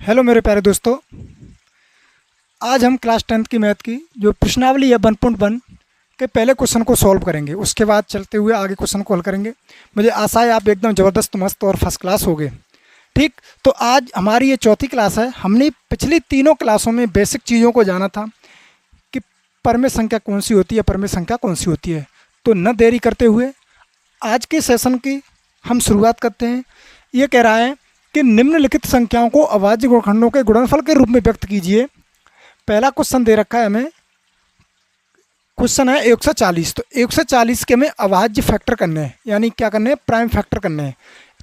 Hello मेरे प्यारे दोस्तों। आज हम क्लास 10th की मैथ की जो प्रश्नावली है 1.1 के पहले क्वेश्चन को सॉल्व करेंगे। उसके बाद चलते हुए आगे क्वेश्चन को हल करेंगे। मुझे आशा है आप एकदम ज़बरदस्त मस्त और फर्स्ट क्लास होगे। ठीक, तो आज हमारी ये चौथी क्लास है। हमने पिछली तीनों क्लासों में बेसिक चीज़ों को जाना था कि परमेय संख्या कौन सी होती है, परमेय संख्या कौन सी होती है। तो न देरी करते हुए आज के सेशन की हम शुरुआत करते हैं। ये कह रहा है कि निम्नलिखित संख्याओं को अभाज्य गुणनखंडों के गुणनफल के रूप में व्यक्त कीजिए। पहला क्वेश्चन दे रखा है हमें, क्वेश्चन है 140। तो 140 के हमें अभाज्य फैक्टर करने हैं, यानी क्या करने हैं, प्राइम फैक्टर करने हैं।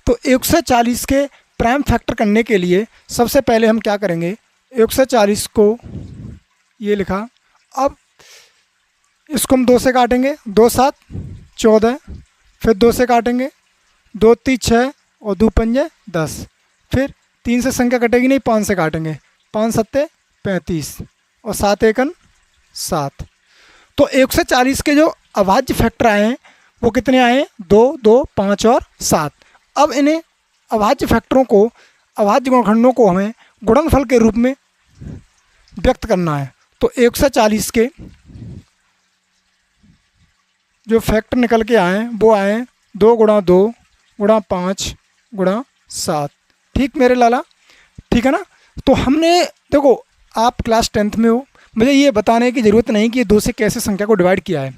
तो 140 के प्राइम फैक्टर करने के लिए सबसे पहले हम क्या करेंगे, 140 को ये लिखा। अब इसको हम 2 से काटेंगे, 2 7 14, फिर 2 से काटेंगे, 2 3 6 और 2 पंजे 10, फिर 3 से संख्या कटेगी नहीं, 5 से काटेंगे, 5 सत्ते 35 और 7 एकन 7। तो 140 के जो अभाज्य फैक्टर आए हैं वो कितने आए हैं, 2 2 5 और 7। अब इन्हें अभाज्य फैक्टरों को, अभाज्य गुणनखंडों को हमें गुणनफल के रूप में व्यक्त करना है। तो 140 के जो फैक्टर निकल के आए हैं वो आए 2 गुणा 2 गुणा 5 गुणा 7। ठीक मेरे लाला, ठीक है ना। तो हमने देखो, आप क्लास 10th में हो, मुझे ये बताने की ज़रूरत नहीं कि 2 से कैसे संख्या को डिवाइड किया है,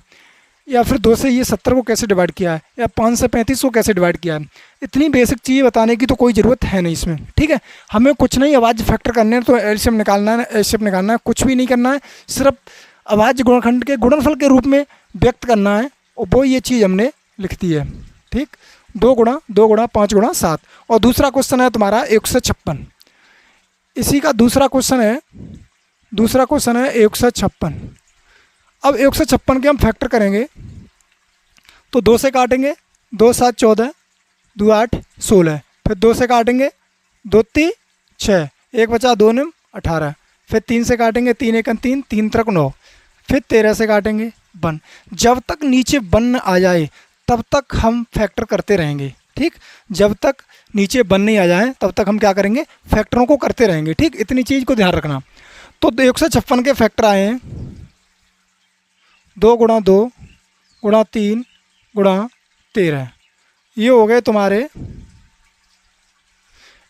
या फिर 2 से ये 70 को कैसे डिवाइड किया है, या 5 से 35 को कैसे डिवाइड किया है। इतनी बेसिक चीज़ें बताने की तो कोई ज़रूरत है नहीं इसमें। ठीक है, हमें कुछ नहीं अभाज्य फैक्टर करने हैं, तो एलसीएम निकालना है, एचसीएफ निकालना है, कुछ भी नहीं करना है। सिर्फ अभाज्य गुणनखंड के गुणनफल के रूप में व्यक्त करना है, और वो ये चीज़ हमने लिख दी है। ठीक, 2 गुणा 2 गुणा 5 गुणा 7। और दूसरा क्वेश्चन है तुम्हारा 156। इसी का दूसरा क्वेश्चन है 156। अब 156 के हम फैक्टर करेंगे तो 2 से काटेंगे, 2 7 14, 2 8 16, फिर 2 से काटेंगे, 2 3 6, 1 बचा 2 9 18, फिर 3 से काटेंगे, 3 1 3, 3 3 9, फिर 13 से काटेंगे 1। जब तक नीचे 1 न आ जाए तब तक हम फैक्टर करते रहेंगे। ठीक, जब तक नीचे 1 नहीं आ जाए तब तक हम क्या करेंगे, फैक्टरों को करते रहेंगे। ठीक, इतनी चीज़ को ध्यान रखना। तो 156 के फैक्टर आए हैं 2 गुणा 2 गुणा 3 गुणा 13। ये हो गए तुम्हारे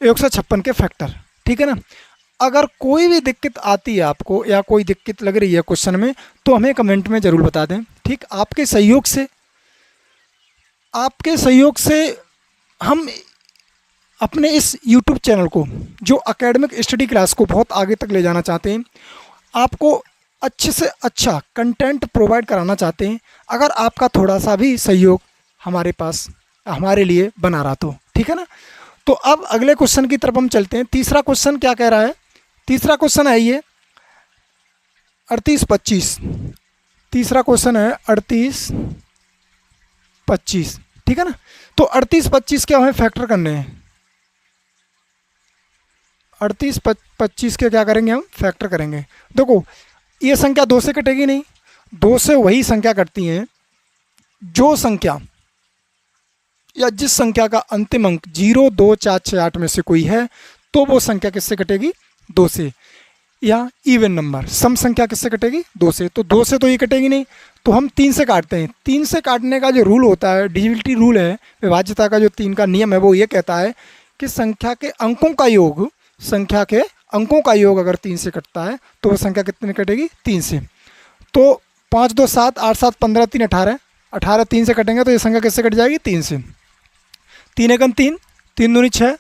156 के फैक्टर। ठीक है ना। अगर कोई भी दिक्कत आती है आपको, या कोई दिक्कत लग रही है क्वेश्चन में, तो हमें कमेंट में ज़रूर बता दें। ठीक, आपके सहयोग से हम अपने इस YouTube चैनल को, जो एकेडमिक स्टडी क्लास को बहुत आगे तक ले जाना चाहते हैं, आपको अच्छे से अच्छा कंटेंट प्रोवाइड कराना चाहते हैं। अगर आपका थोड़ा सा भी सहयोग हमारे लिए बना रहा तो ठीक है ना। तो अब अगले क्वेश्चन की तरफ हम चलते हैं। तीसरा क्वेश्चन क्या कह रहा है, तीसरा क्वेश्चन है ये 38 25। तीसरा क्वेश्चन है 38 25। ठीक है ना। तो 38 25 के हमें फैक्टर करने हैं। 38 25 के क्या करेंगे, हम फैक्टर करेंगे। देखो, ये संख्या 2 से कटेगी नहीं, 2 से वही संख्या कटती हैं जो संख्या, या जिस संख्या का अंतिम अंक 0 2 4 6 8 में से कोई है, तो वो संख्या किससे कटेगी, 2 से। या इवन नंबर सम संख्या किससे कटेगी, 2 से। तो 2 से तो ये कटेगी नहीं, तो हम 3 से काटते हैं। 3 से काटने का जो रूल होता है, डिविजिबिलिटी रूल है, विभाज्यता का जो 3 का नियम है, वो ये कहता है कि संख्या के अंकों का योग अगर 3 से कटता है तो वो संख्या कितने कटेगी, 3 से। तो 5 2 7 8 7 15 3 18, 18 3 से कटेंगे तो ये संख्या किससे कट जाएगी, 3 से। 3 1 3, 3 दूनी 6,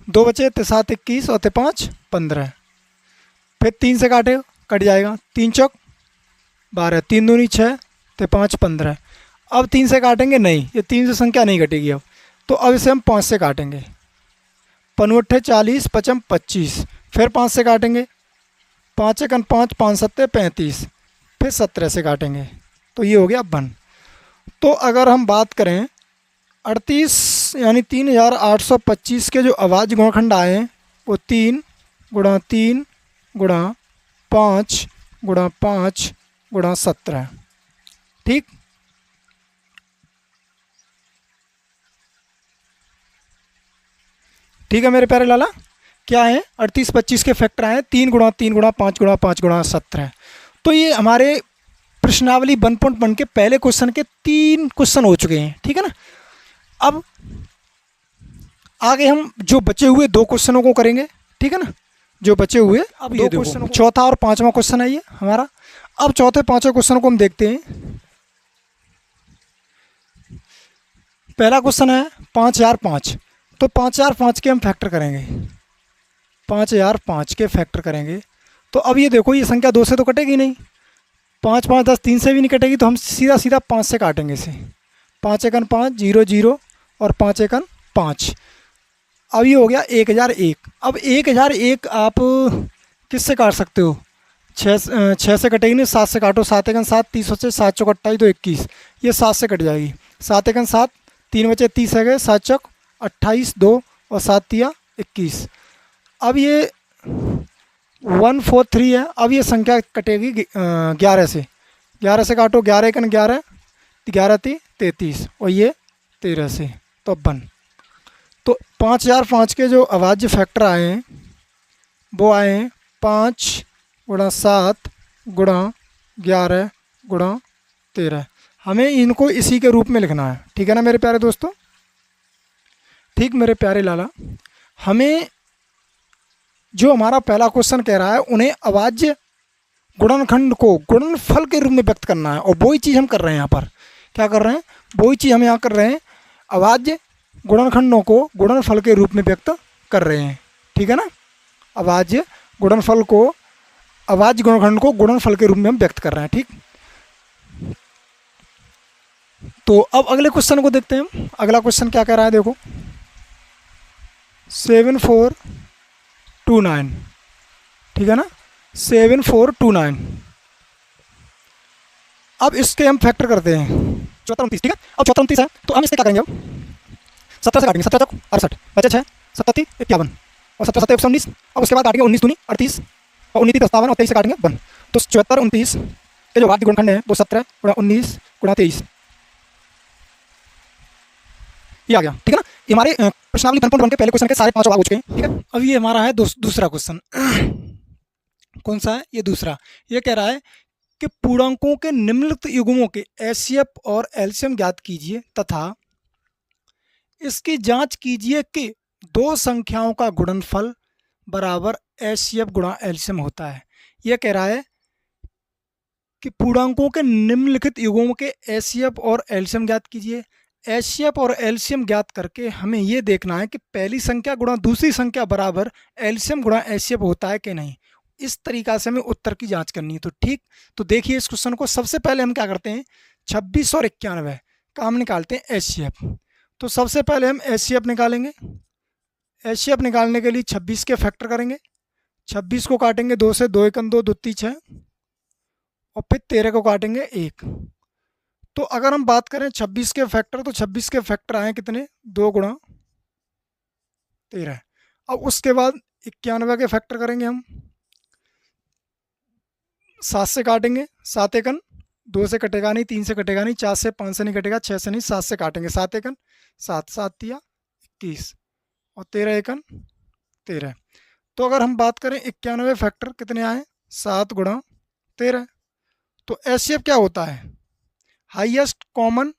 2 बचे, 7 21 और 5 15, फिर 3 से काटे कट जाएगा, 3 चौक 12, 3 दूनी 6, 5 15। अब 3 से काटेंगे नहीं, ये 3 से संख्या नहीं कटेगी अब। तो अब इसे हम 5 से काटेंगे, 5 40 55 25, फिर 5 से काटेंगे, 5 1 5 5 7 35, फिर 17 से काटेंगे, तो ये हो गया 1। तो अगर हम बात करें 38 यानी 3825 के जो अभाज्य गुणनखंड आए हैं वो 3 गुणा 3 गुणा 5 गुणा 5 गुणा 17। ठीक, ठीक है मेरे प्यारे लाला। क्या है, 38 25 के फैक्टर आए 3 गुणा 3 गुणा 5 गुणा 5 गुणा 17। तो ये हमारे प्रश्नावली 1.1 के पहले क्वेश्चन के 3 क्वेश्चन हो चुके हैं, ठीक है ना। अब आगे हम जो बचे हुए 2 क्वेश्चनों को करेंगे, ठीक है ना, जो बचे हुए अब ये क्वेश्चन, चौथा और पांचवा क्वेश्चन है ये हमारा। अब चौथे पांचवें क्वेश्चन को हम देखते हैं। पहला क्वेश्चन है 5005। तो 5005 के हम फैक्टर करेंगे, 5005 के फैक्टर करेंगे। तो अब ये देखो, ये संख्या 2 से तो कटेगी नहीं, 5 5 10 3 से भी नहीं कटेगी, तो हम सीधा सीधा 5 से काटेंगे इसे। 5 एकन 5 0 0 और 5 एकन 5। अब ये हो गया 1001। अब 1001 आप किससे काट सकते हो, 6 से कटेगी नहीं, 7 से काटो। 7 एकन 7 30 बचे, 7 चौक 28 तो 21, ये 7 से कट जाएगी। 7 एकन 7 3 बचे 30 है गए, 7 चौक 28 2 और 7 तिया 21। अब ये 143 है। अब ये संख्या कटेगी 11 से, 11 से काटो। 11 एकन 11 11 ती 33 और ये 13 से, तो 1। तो 5005 के जो अभाज्य फैक्टर आए हैं वो आए हैं 5 गुणा 7 गुणा 11 गुणा 13। हमें इनको इसी के रूप में लिखना है, ठीक है ना मेरे प्यारे दोस्तों। ठीक मेरे प्यारे लाला, हमें जो हमारा पहला क्वेश्चन कह रहा है उन्हें अभाज्य गुणनखंड को गुणनफल के रूप में व्यक्त करना है, और वही चीज़ हम कर रहे हैं यहाँ पर। क्या कर रहे हैं, वही चीज़ हम यहाँ कर रहे हैं, अभाज्य गुणनखंडों को गुणनफल के रूप में व्यक्त कर रहे हैं, ठीक है ना। अभाज्य गुणनफल को, अभाज्य गुणनखंड को गुणनफल के रूप में हम व्यक्त कर रहे हैं, ठीक। तो अब अगले क्वेश्चन को देखते हैं। अगला क्वेश्चन क्या कह रहा है, देखो 7429, ठीक है ना, 7429। अब इसके हम फैक्टर करते हैं 74 29, ठीक है। अब 74 29 है तो हम इससे क्या करेंगे, हम 17 से काटेंगे। 17 68 बचे 6 77 51 और 17 7 119। अब उसके बाद काटेंगे 19 दूनी 38 और 19 57 और 23 से काटेंगे 1। तो 74 29 के जो भाज्य गुणनखंड है वो 17 गुणा 19 गुणा 23, ये आ गया, ठीक है ना। ये हमारे प्रश्नावली 1.1 के पहले क्वेश्चन के सारे 5 भाग हो चुके हैं, ठीक है। अब ये हमारा है दूसरा क्वेश्चन। कौन सा है, ये दूसरा। ये कह रहा है कि पूर्णांकों के निम्नलिखित युग्मों के एचसीएफ और एलसीएम ज्ञात कीजिए तथा इसकी जांच कीजिए कि 2 संख्याओं का गुणनफल बराबर एचसीएफ गुणा एलसीएम होता है। यह कह रहा है कि पूर्णांकों के निम्नलिखित युग्मों के एचसीएफ और एलसीएम ज्ञात कीजिए। एचसीएफ और एलसीएम ज्ञात करके हमें यह देखना है कि पहली संख्या गुणा दूसरी संख्या बराबर एलसीएम गुणा एचसीएफ होता है कि नहीं। इस तरीक़ा से हमें उत्तर की जांच करनी है। तो ठीक, तो देखिए इस क्वेश्चन को। सबसे पहले हम क्या करते हैं, 26 और 91 का हम निकालते हैं एचसीएफ। तो सबसे पहले हम एचसीएफ निकालेंगे। एचसीएफ निकालने के लिए 26 के फैक्टर करेंगे। 26 को काटेंगे 2 से, 2 एकन 2 2 ती 6 और फिर 13 को काटेंगे 1। तो अगर हम बात करें 26 के फैक्टर, तो 26 के फैक्टर आए कितने, 2 गुणा 13। अब उसके बाद 91 के फैक्टर करेंगे हम। 7 से काटेंगे, 7 एकन 2 से कटेगा नहीं, 3 से कटेगा नहीं, 4 से 5 से नहीं कटेगा, 6 से नहीं, 7 से काटेंगे। 7 एकन 7 7 तिया 21 और 13 एकन 13। तो अगर हम बात करें 91 फैक्टर कितने आए, 7 गुणा 13। तो एचसीएफ क्या होता है, highest common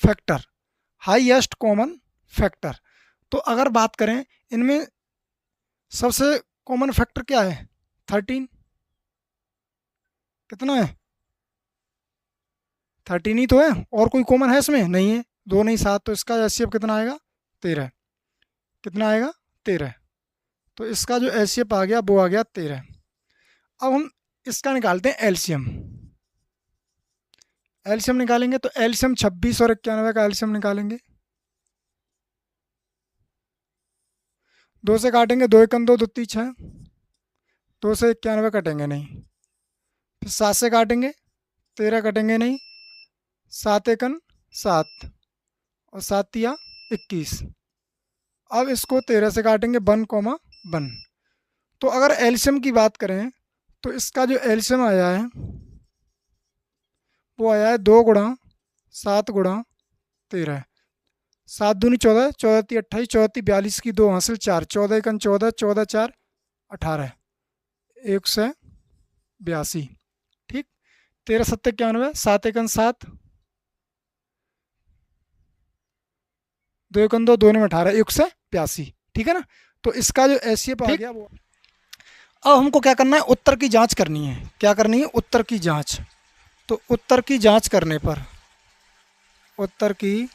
factor, highest common factor. तो अगर बात करें इनमें सबसे कॉमन फैक्टर क्या है, 13। कितना है, 13 ही तो है, और कोई कॉमन है इसमें, नहीं है, 2 नहीं 7। तो इसका एचसीएफ कितना आएगा, 13। कितना आएगा, 13। तो इसका जो एचसीएफ आ गया वो आ गया 13। अब हम इसका निकालते हैं एलसीएम। एलसीएम निकालेंगे तो एलसीएम 26 और 91 का एलसीएम निकालेंगे। 2 से काटेंगे, 2 एकन 2 2 ती 6, 2 से 91 कटेंगे नहीं। फिर 7 से काटेंगे, 13 कटेंगे नहीं, 7 एकन 7 और 7 तिया 21। अब इसको 13 से काटेंगे, 1 कॉमा 1। तो अगर एलसीएम की बात करें तो इसका जो एलसीएम आया है वो आया है 2 गुणा 7 गुणा 13। 7 दूनी 14, 14 ती 28, 14 ती 42 की 2 हासिल 4, 14 एकन 14, 14 4 18, 182। ठीक। 13 सत्ते 91, 7 एकन 7, 2 एकन 2, 2 में 18, 182। ठीक है ना। तो इसका जो एससीएफ आ गया वो। अब हमको क्या करना है, उत्तर की जांच करनी है। क्या करनी है? उत्तर की जांच। तो उत्तर की जांच करने पर, उत्तर की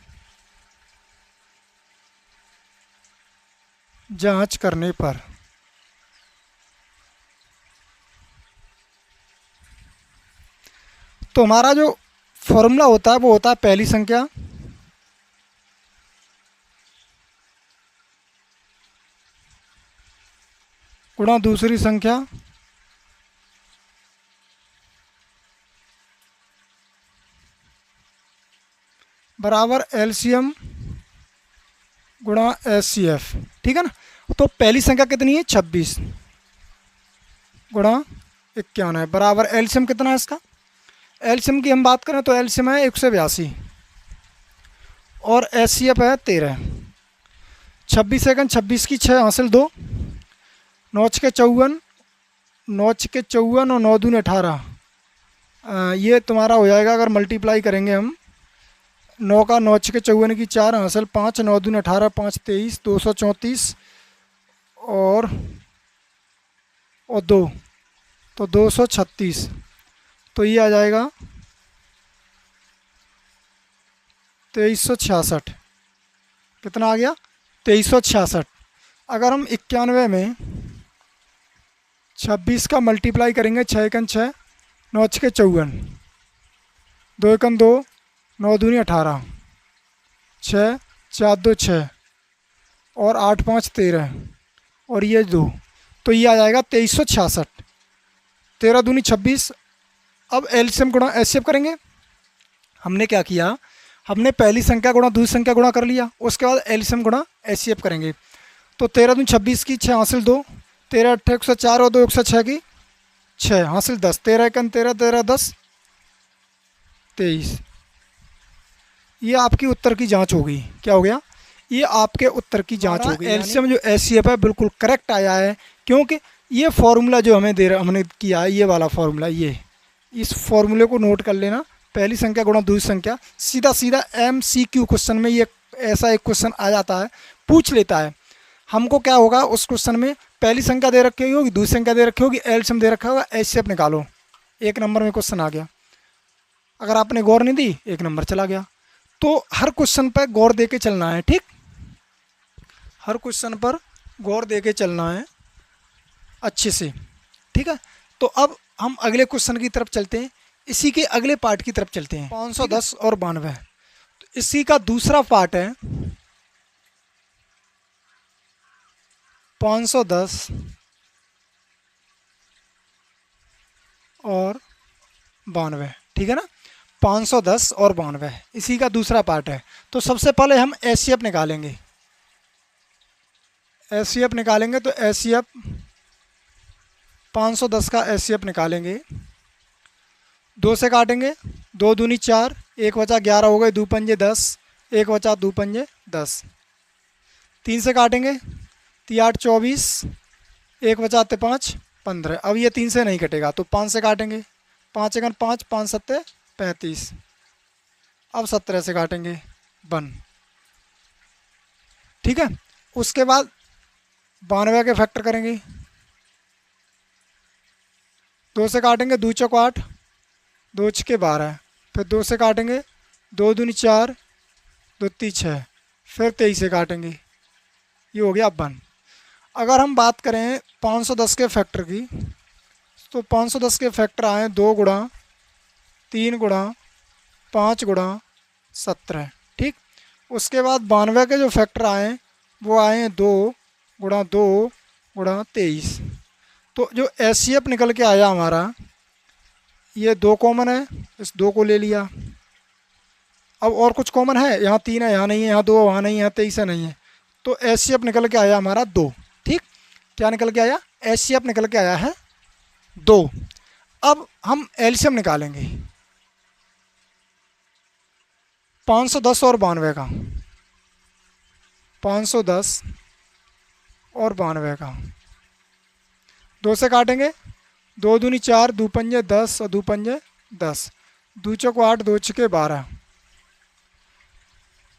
जांच करने पर तो हमारा जो फॉर्मूला होता है वो होता है पहली संख्या गुणा दूसरी संख्या बराबर एलसीएम गुणा एचसीएफ। ठीक है ना। तो पहली संख्या कितनी है? 26 गुणा 51 है बराबर एलसीएम कितना है इसका? एलसीएम की हम बात करें तो एलसीएम है 182 और एचसीएफ है 13। 26 सेकंड 26 की 6 हासिल 2, 9 के 54, 9 के 54 और 9 दूनी 18। ये तुम्हारा हो जाएगा अगर मल्टीप्लाई करेंगे हम। 9 का 9 के 54 की 4 हासिल 5, 9 दूनी 18, 5 23, 234 और 2 तो 236। तो ये आ जाएगा 2366। कितना आ गया? 2366। अगर हम 91 में 26 का मल्टीप्लाई करेंगे, 6 एकन 6, 9 के 54, 2 एकन 2, 9 दूनी 18, 6 4 2 6 और 8 5 13 और ये 2, तो ये आ जाएगा 2366। 13 दूनी 26। अब एलसीएम गुणा एचसीएफ करेंगे। हमने क्या किया, हमने पहली संख्या गुणा दूसरी संख्या गुणा कर लिया, उसके बाद एलसीएम गुणा एचसीएफ करेंगे। तो 13 दूनी 26 की 6 हासिल 2, 13 8 104 और 2 106 की 6 हासिल 10, 13 एकन 13, 13 10 23। ये आपकी उत्तर की जांच होगी। क्या हो गया? ये आपके उत्तर की जांच होगी। एलसीएम जो एचसीएफ है बिल्कुल करेक्ट आया है, क्योंकि ये फॉर्मूला जो हमें दे रहा हमने किया है, ये वाला फॉर्मूला, ये इस फॉर्मूले को नोट कर लेना। पहली संख्या गुणा दूसरी संख्या, सीधा सीधा एमसीक्यू क्वेश्चन में ये ऐसा एक क्वेश्चन आ जाता है, पूछ लेता है। हमको क्या होगा, उस क्वेश्चन में पहली संख्या दे रखी होगी, दूसरी संख्या दे रखी होगी, एलसीएम दे रखा होगा, एचसीएफ निकालो। 1 नंबर में क्वेश्चन आ गया। अगर आपने गौर नहीं दी, 1 नंबर चला गया। तो हर क्वेश्चन पर गौर दे के चलना है। ठीक, हर क्वेश्चन पर गौर दे के चलना है अच्छे से। ठीक है। तो अब हम अगले क्वेश्चन की तरफ चलते हैं, इसी के अगले पार्ट की तरफ चलते हैं। 510 और 92, तो इसी का दूसरा पार्ट है 510 और 92। ठीक है ना। 510 और 92 इसी का दूसरा पार्ट है। तो सबसे पहले हम एचसीएफ निकालेंगे। एचसीएफ निकालेंगे तो एचसीएफ 510 का एचसीएफ निकालेंगे। 2 से काटेंगे, 2 दूनी 4, 1 बचा 11 हो गए, 2 पंजे 10, 1 बचा 2 पंजे 10। 3 से काटेंगे, 3 8 24, 1 बचाते 5 15। अब ये 3 से नहीं कटेगा तो 5 से काटेंगे, 5 एकन 5, 5 सत्ते 35। अब 17 से काटेंगे, 1। ठीक है। उसके बाद 92 के फैक्टर करेंगे। 2 से काटेंगे, 2 चौक 8, 2 छके 12, फिर 2 से काटेंगे, 2 दूनी 4, 2 ती 6, फिर 23 से काटेंगे। ये हो गया 1। अगर हम बात करें 510 के फैक्टर की, तो 510 के फैक्टर आए 2 गुणा 3 गुणा 5 गुणा 17। ठीक। उसके बाद 92 के जो फैक्टर आए वो आए 2 गुणा 2 गुणा 23। तो जो एचसीएफ निकल के आया हमारा, ये 2 कॉमन है, इस 2 को ले लिया। अब और कुछ कॉमन है, यहाँ 3 है, यहाँ नहीं है, यहाँ 2 वहाँ नहीं है, 23 है नहीं है। तो एचसीएफ निकल के आया हमारा 2। ठीक। क्या निकल के आया? एचसीएफ निकल के आया है 2। अब हम एलसीएम निकालेंगे 510 और 92 का। 510 और 92 का। 2 से काटेंगे, 2 दूनी 4, 2 पंजे 10 और 2 पंजे 10, 2 चौक 8, 2 छके 12।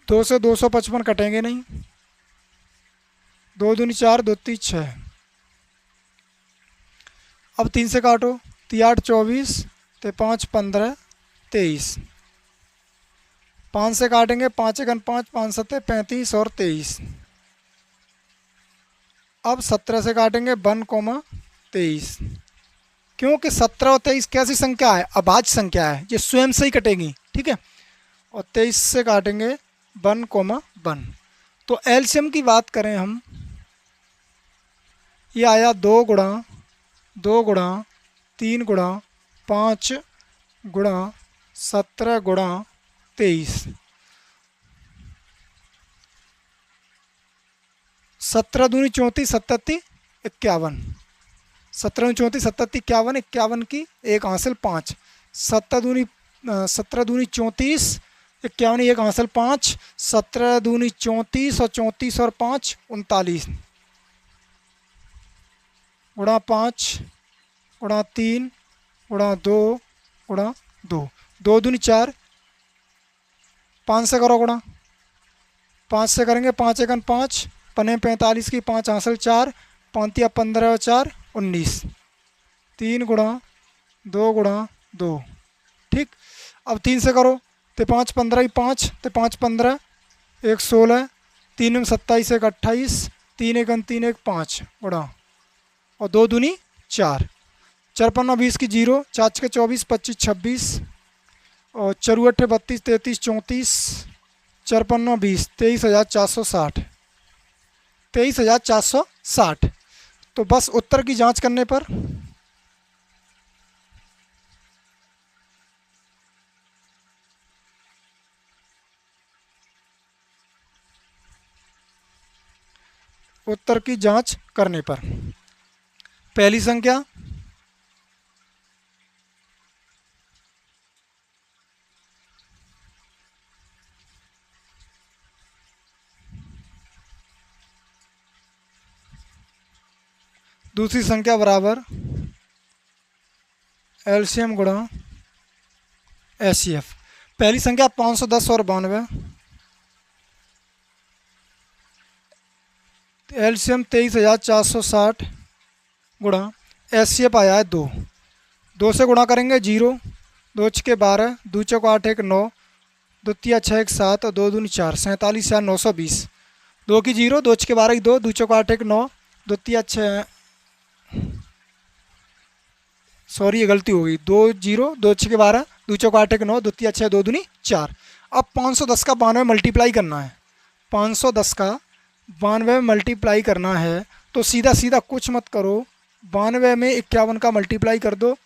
2 से 255 कटेंगे नहीं, 2 दूनी 4, 2 तीन 6। अब 3 से काटो, 3 8 24, तो 5 15 23। 5 से काटेंगे, 5 1 5, 5 7 35 और 23। अब 17 से काटेंगे, 1,23, क्योंकि 17 और 23 कैसी संख्या है, अभाज्य संख्या है, ये स्वयं से ही कटेगी, ठीक है। और 23 से काटेंगे 1,1। तो एलसीएम की बात करें हम, ये आया 2 गुणा 2 गुणा 3 गुणा 5 गुणा 17 गुणा 23। 17 दूनी 34, 77 51। 17 दूनी 34, 77 51, 51 की एक हासिल 5। 17 दूनी 34, 51 एक हासिल 5। 17 दूनी 34 और 34 और 5 39 गुणा 5 गुणा 3 गुणा 2 गुणा 2। 2 दूनी 4, 5 से करो गुणा, 5 से करेंगे, 5 1 5, पने 45 की 5 हासिल 4, 5 15 और 4 19। 3 गुणा 2 गुणा 2, ठीक। अब 3 से करो, तो 5 15 की 5, तो 5 15 1 16, 3 में 27 1 28, 3 1 3 1 5 गुणा, और 2 दूनी 4। 4 5 20 की 0, 4 6 24 25 26, और 4 8 32 33 34, 4 5 20, 23,460। 23,460। तो बस उत्तर की जांच करने पर उत्तर की जांच करने पर पहली संख्या 2री संख्या बराबर एलसीएम गुणा एचसीएफ। पहली संख्या 510 और 92, एलसीएम 23,460 गुणा एचसीएफ आया है 2। 2 से गुणा करेंगे 0, 2 छके 12, 2 चौक 8 1 9, 2 तिया 6 1 7 और 2 दूनी 4, 47,920। 2 की 0, 2 छके 12 की 2, 2 चौक 8 1 9, 2 तिया 6, सॉरी ये गलती हो गई, 2 0, 2 छके 12, 2 चौक 8 1 9, 2 तिया 6, 2 दूनी 4। अब 510 का 92 मल्टीप्लाई करना है, 510 का 92 मल्टीप्लाई करना है, तो सीधा सीधा कुछ मत करो, 92 में 51 का मल्टीप्लाई कर दो,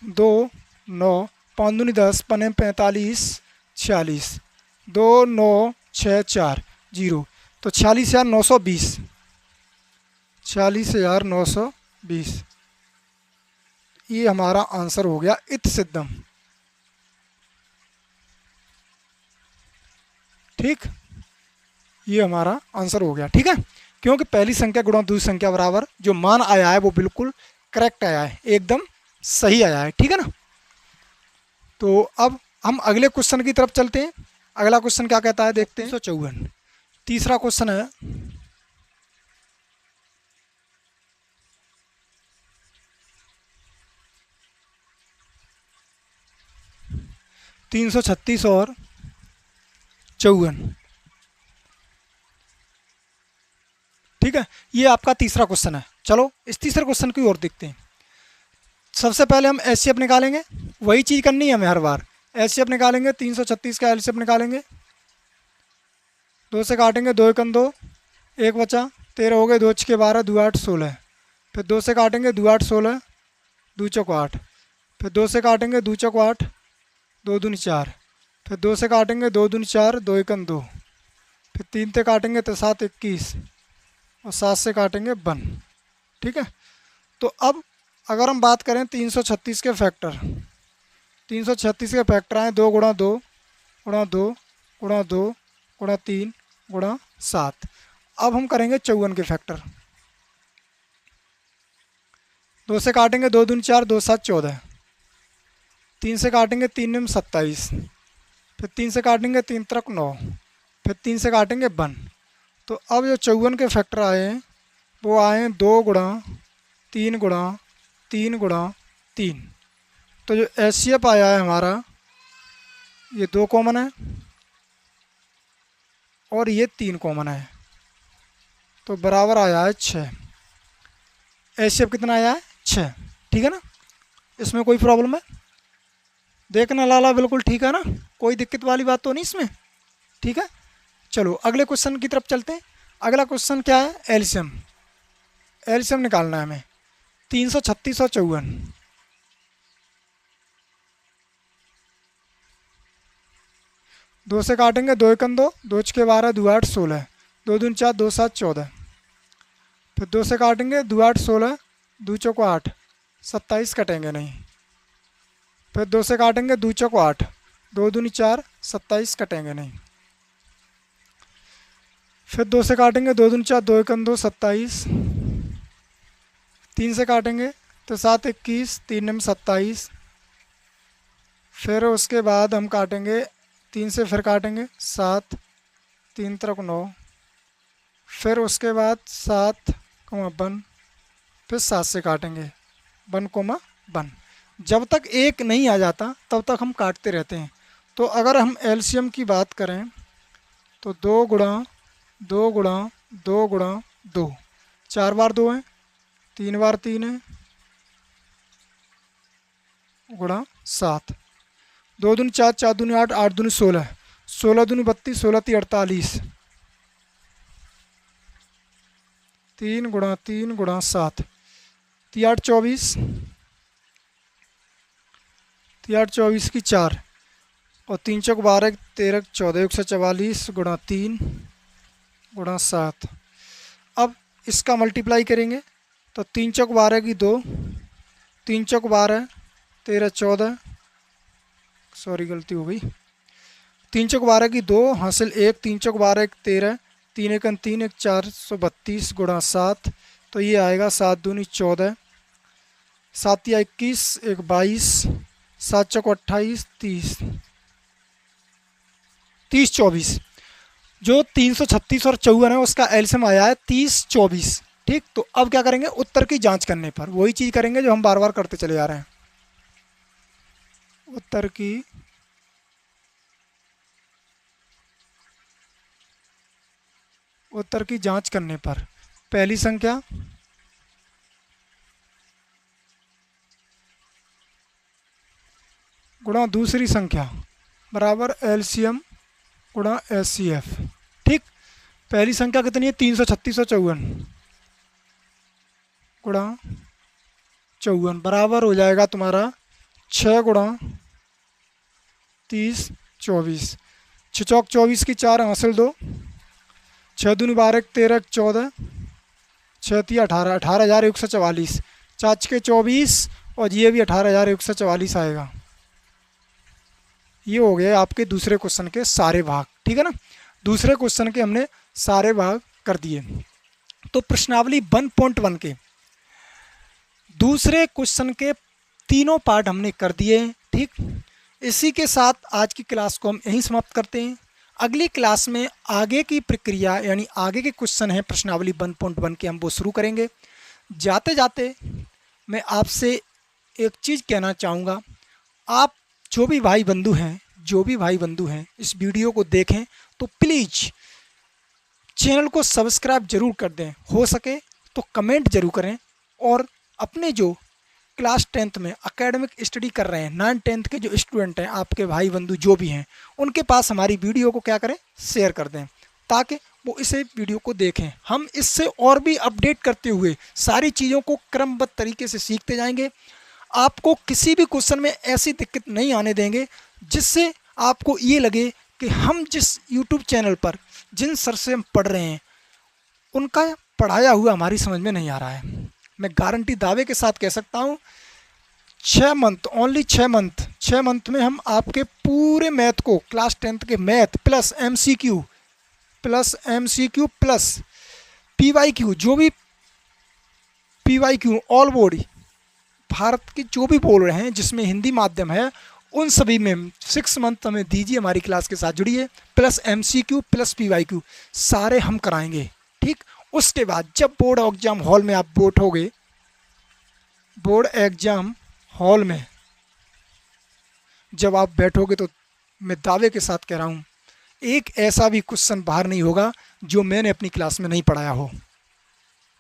2 9 5 दूनी 10, पने 45 46, 2 9 6 4 0, तो 46,920। 46,920 ये हमारा आंसर हो गया इत सिद्धम, ठीक। ये हमारा आंसर हो गया, ठीक है, क्योंकि पहली संख्या गुणा दूसरी संख्या बराबर, जो मान आया है वो बिल्कुल करेक्ट आया है, एकदम सही आया है, ठीक है ना। तो अब हम अगले क्वेश्चन की तरफ चलते हैं। अगला क्वेश्चन क्या कहता है देखते हैं। 354 तीसरा क्वेश्चन है, (336 और 54), ठीक है। ये आपका तीसरा क्वेश्चन है। चलो इस तीसरे क्वेश्चन की ओर देखते हैं। सबसे पहले हम एचसीएफ निकालेंगे, वही चीज़ करनी है हमें हर बार। एचसीएफ निकालेंगे, 336 का एलसीएफ निकालेंगे, 2 से काटेंगे, 2 1 2, 1 बचा, 13 हो गए, 2 छके 12, 2 8 16, फिर 2 से काटेंगे, 2 8 16, 2 चौक 8, फिर 2 से काटेंगे, 2 चौक 8, 2 दूनी 4, फिर 2 से काटेंगे, 2 दूनी 4, 2 1 2, फिर 3 से काटेंगे तो 7 21, और 7 से काटेंगे 1, ठीक है। तो अब अगर हम बात करें 336 के फैक्टर, 336 के फैक्टर आए 2 गुणा 2 गुणा 2 गुणा 2 गुणा 3 गुणा 7। अब हम करेंगे 54 के फैक्टर। 2 से काटेंगे 2 दूनी 4, 2 7 14। 3 से काटेंगे 3 निम 27। फिर 3 से काटेंगे 3 त्रिक 9। फिर 3 से काटेंगे 1। तो अब जो 54 के फैक्टर आए हैं वो आए हैं 2 गुणा 3 गुणा 3 गुणा 3। तो जो एचसीएफ आया है हमारा, ये 2 कॉमन है और ये 3 कॉमन है, तो बराबर आया है 6। एचसीएफ कितना आया है? 6। ठीक है ना, इसमें कोई प्रॉब्लम है? देखना लाला, बिल्कुल ठीक है ना, कोई दिक्कत वाली बात तो नहीं इसमें? ठीक है, चलो अगले क्वेश्चन की तरफ चलते हैं। अगला क्वेश्चन क्या है? एलसीएम। एलसीएम निकालना है हमें। 336 और 54। 2 से काटेंगे 2 एकम 2, 2 छके 12, 2 8 16, 2 दूनी 4, 2 7 14। फिर 2 से काटेंगे 2 8 16, 2 चौको 8, 27 कटेंगे नहीं। फिर 2 से काटेंगे 2 चौको 8, 2 दूनी 4, 27 कटेंगे नहीं। फिर 2 से काटेंगे 2 दूनी 4, 2 एकम 2, 27। 3 से काटेंगे तो 7 21, 3 निम 27। फिर उसके बाद हम काटेंगे 3 से, फिर काटेंगे 7, 3 त्रिक 9। फिर उसके बाद 7 कोमा 1। फिर 7 से काटेंगे 1 कोमा 1। जब तक 1 नहीं आ जाता तब तक हम काटते रहते हैं। तो अगर हम एलसीएम की बात करें तो 2 गुणा 2 गुणा 2 गुणा 2, 4 बार 2 है, 3 बार 3 है, गुणा 7। 2 दूनी 4, 4 दूनी 8, 8 दूनी 16, 16 दूनी 32, 16 ती 48। 3 गुणा 3 गुणा 7, 3 8 24, 3 8 24 की 4, और 3 चौक 12, 13 14, 144 गुणा 3 गुणा 7। अब इसका मल्टीप्लाई करेंगे तो 3 चौक 12 की 2, 3 चौक 12, 13 14, सॉरी गलती हो गई, 3 चौक 12 की 2 हासिल 1, 3 चौक 12 1 13, 3 एकन 3 1 432 गुणा 7। तो ये आएगा 7 दूनी 14, 7 या 21, 1 22, 7 चौक 28, 30, 30 24। जो 336 और 54 है उसका एलसीएम आया है 30 24। ठीक, तो अब क्या करेंगे? उत्तर की जांच करने पर वही चीज़ करेंगे जो हम बार बार करते चले जा रहे हैं। उत्तर की जांच करने पर पहली संख्या गुणा दूसरी संख्या बराबर एलसीएम गुणा एचसीएफ। ठीक, पहली संख्या कितनी है? 336 और 54 गुणा 54 बराबर हो जाएगा तुम्हारा 6 गुणा 30 24। 6 चौक 24 की 4 हासिल 2, 6 दूनी 12 13 14, 6 ती 18, 18,144, 4 के 24 और ये भी 18,144 आएगा। ये हो गए आपके दूसरे क्वेश्चन के सारे भाग। ठीक है ना, दूसरे क्वेश्चन के हमने सारे भाग कर दिए। तो प्रश्नावली 1.1 के दूसरे क्वेश्चन के तीनों पार्ट हमने कर दिए। ठीक, इसी के साथ आज की क्लास को हम यहीं समाप्त करते हैं। अगली क्लास में आगे की प्रक्रिया यानी आगे के क्वेश्चन हैं प्रश्नावली 1.1 के, हम वो शुरू करेंगे। जाते जाते मैं आपसे एक चीज़ कहना चाहूँगा, आप जो भी भाई बंधु हैं इस वीडियो को देखें तो प्लीज़ चैनल को सब्सक्राइब जरूर कर दें, हो सके तो कमेंट जरूर करें, और अपने जो क्लास 10th में एकेडमिक स्टडी कर रहे हैं 9th 10th के जो स्टूडेंट हैं, आपके भाई बंधु जो भी हैं, उनके पास हमारी वीडियो को क्या करें? शेयर कर दें, ताकि वो इसे वीडियो को देखें। हम इससे और भी अपडेट करते हुए सारी चीज़ों को क्रमबद्ध तरीके से सीखते जाएंगे। आपको किसी भी क्वेश्चन में ऐसी दिक्कत नहीं आने देंगे जिससे आपको ये लगे कि हम जिस YouTube चैनल पर जिन सर से हम पढ़ रहे हैं उनका पढ़ाया हुआ हमारी समझ में नहीं आ रहा है। मैं गारंटी दावे के साथ कह सकता हूँ 6 मंथ, ओनली 6 मंथ में हम आपके पूरे मैथ को, क्लास 10th के math plus MCQ plus MCQ plus PYQ, जो भी PYQ ऑल बोर्ड भारत के जो भी बोल रहे हैं जिसमें हिंदी माध्यम है, उन सभी में 6 मंथ हमें दीजिए, हमारी क्लास के साथ जुड़िए, प्लस MCQ प्लस PYQ सारे हम कराएंगे। ठीक, उसके बाद जब बोर्ड एग्जाम हॉल में आप बैठोगे, बोर्ड एग्जाम हॉल में जब आप बैठोगे तो मैं दावे के साथ कह रहा हूँ एक ऐसा भी क्वेश्चन बाहर नहीं होगा जो मैंने अपनी क्लास में नहीं पढ़ाया हो।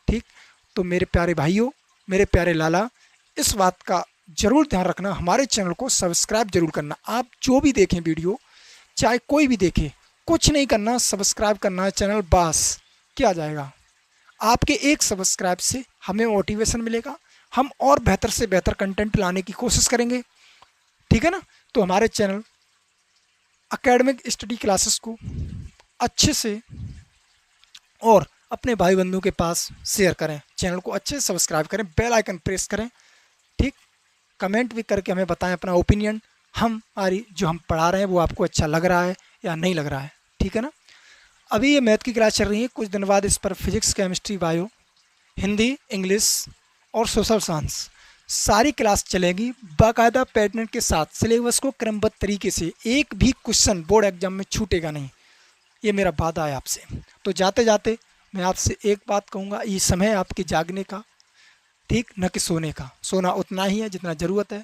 ठीक, तो मेरे प्यारे भाइयों, मेरे प्यारे लाला, इस बात का ज़रूर ध्यान रखना, हमारे चैनल को सब्सक्राइब जरूर करना। आप जो भी देखें वीडियो, चाहे कोई भी देखे, कुछ नहीं करना, सब्सक्राइब करना है चैनल, बस क्या जाएगा। आपके एक सब्सक्राइब से हमें मोटिवेशन मिलेगा, हम और बेहतर से बेहतर कंटेंट लाने की कोशिश करेंगे। ठीक है ना। तो हमारे चैनल एकेडमिक स्टडी क्लासेस को अच्छे से और अपने भाई बंधुओं के पास शेयर करें, चैनल को अच्छे से सब्सक्राइब करें, बेल आइकन प्रेस करें। ठीक, कमेंट भी करके हमें बताएं अपना ओपिनियन, हमारी जो हम पढ़ा रहे हैं वो आपको अच्छा लग रहा है या नहीं लग रहा है। ठीक है ना। अभी ये मैथ की क्लास चल रही है, कुछ दिन बाद इस पर physics, chemistry, bio, Hindi, English और सोशल साइंस सारी क्लास चलेगी बाकायदा पैटर्न के साथ। सिलेबस को क्रमबद्ध तरीके से, एक भी क्वेश्चन बोर्ड एग्जाम में छूटेगा नहीं, ये मेरा वादा है आपसे। तो जाते जाते मैं आपसे एक बात कहूँगा, ये समय है आपके जागने का, ठीक, न कि सोने का। सोना उतना ही है जितना ज़रूरत है,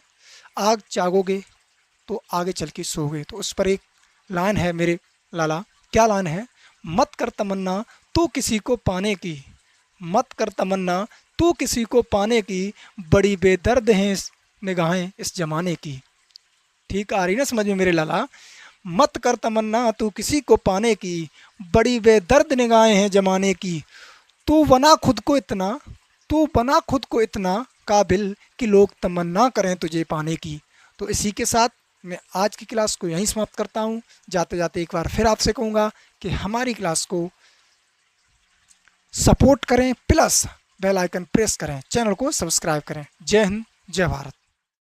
आग जागोगे तो आगे चल के सोओगे। तो उस पर एक लाइन है मेरे लाला, क्या लाइन है, मत कर तमन्ना तू किसी को पाने की, मत कर तमन्ना तू किसी को पाने की, बड़ी बेदर्द हैं निगाहें इस ज़माने की। ठीक, आ रही ना समझ में मेरे लाला। मत कर तमन्ना तू किसी को पाने की, बड़ी बेदर्द निगाहें हैं ज़माने की, तू बना खुद को इतना, तू बना खुद को इतना काबिल कि लोग तमन्ना करें तुझे पाने की। तो इसी के साथ मैं आज की क्लास को यहीं समाप्त करता हूँ। जाते जाते एक बार फिर आपसे कहूँगा कि हमारी क्लास को सपोर्ट करें, प्लस बेल आइकन प्रेस करें, चैनल को सब्सक्राइब करें। जय हिंद, जय भारत।